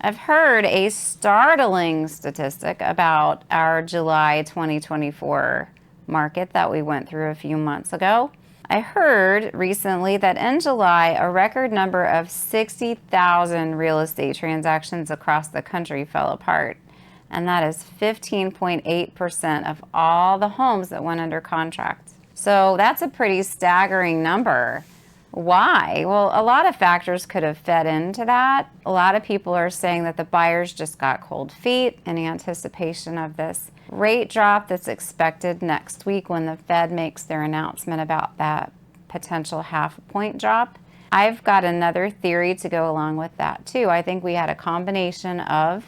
I've heard a startling statistic about our July 2024 market that we went through a few months ago. I heard recently that in July, a record number of 60,000 real estate transactions across the country fell apart. And that is 15.8% of all the homes that went under contract. So that's a pretty staggering number. Why? Well, a lot of factors could have fed into that. A lot of people are saying that the buyers just got cold feet in anticipation of this rate drop that's expected next week when the Fed makes their announcement about that potential half-point drop. I've got another theory to go along with that too. I think we had a combination of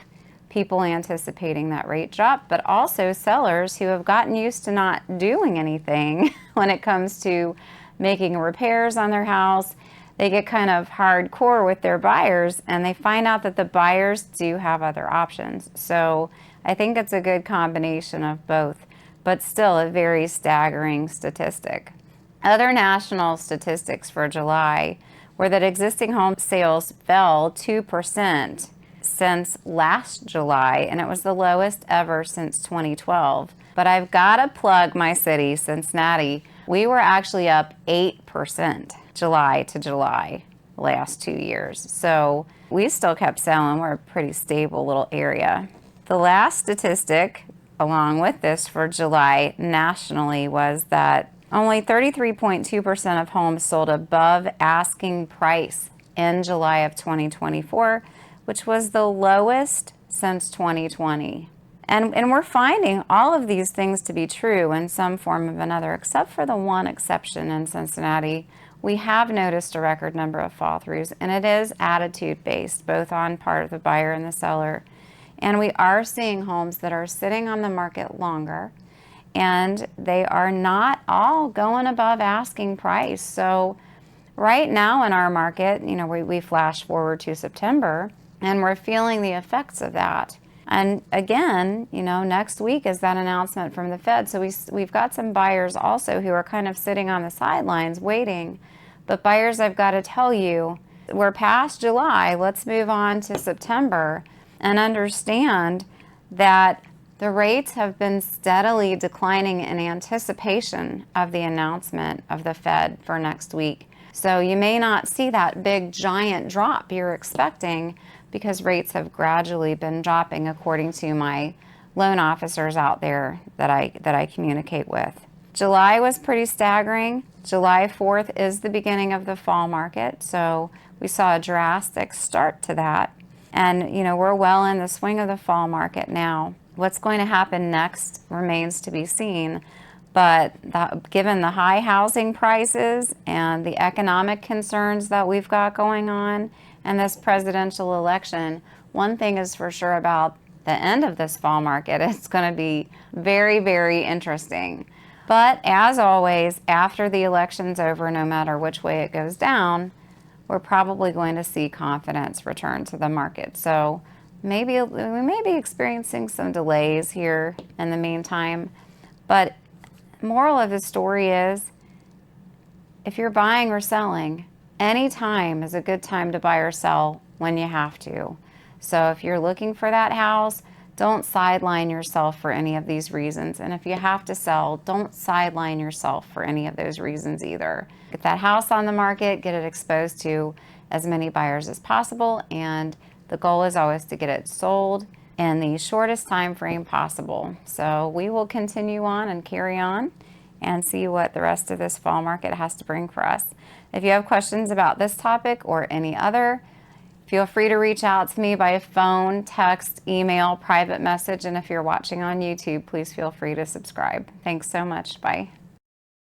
people anticipating that rate drop, but also sellers who have gotten used to not doing anything when it comes to making repairs on their house. They get kind of hardcore with their buyers and they find out that the buyers do have other options. So I think it's a good combination of both, but still a very staggering statistic. Other national statistics for July were that existing home sales fell 2% since last July, and it was the lowest ever since 2012. But I've got to plug my city, Cincinnati. We were actually up 8% July to July the last 2 years. So we still kept selling. We're a pretty stable little area. The last statistic, along with this for July nationally, was that only 33.2% of homes sold above asking price in July of 2024, which was the lowest since 2020. And we're finding all of these things to be true in some form or another, except for the one exception in Cincinnati. We have noticed a record number of fall-throughs, and it is attitude-based, both on part of the buyer and the seller. And we are seeing homes that are sitting on the market longer, and they are not all going above asking price. So right now in our market, you know, we flash forward to September, and we're feeling the effects of that. And again, you know, next week is that announcement from the Fed. So we've got some buyers also who are kind of sitting on the sidelines waiting. But buyers, I've got to tell you, we're past July. Let's move on to September and understand that the rates have been steadily declining in anticipation of the announcement of the Fed for next week. So you may not see that big giant drop you're expecting, because rates have gradually been dropping according to my loan officers out there that I communicate with. July was pretty staggering. July 4th is the beginning of the fall market, so we saw a drastic start to that. And you know, we're well in the swing of the fall market now. What's going to happen next remains to be seen, but given the high housing prices and the economic concerns that we've got going on, and this presidential election, one thing is for sure about the end of this fall market, it's going to be very, very interesting. But as always, after the election's over, no matter which way it goes down, we're probably going to see confidence return to the market. So maybe we may be experiencing some delays here in the meantime. But moral of the story is, if you're buying or selling, any time is a good time to buy or sell when you have to. So if you're looking for that house, don't sideline yourself for any of these reasons. And if you have to sell, don't sideline yourself for any of those reasons either. Get that house on the market, get it exposed to as many buyers as possible, and the goal is always to get it sold in the shortest time frame possible. So we will continue on and carry on and see what the rest of this fall market has to bring for us. If you have questions about this topic or any other, feel free to reach out to me by phone, text, email, private message, and if you're watching on YouTube, please feel free to subscribe. Thanks so much. Bye.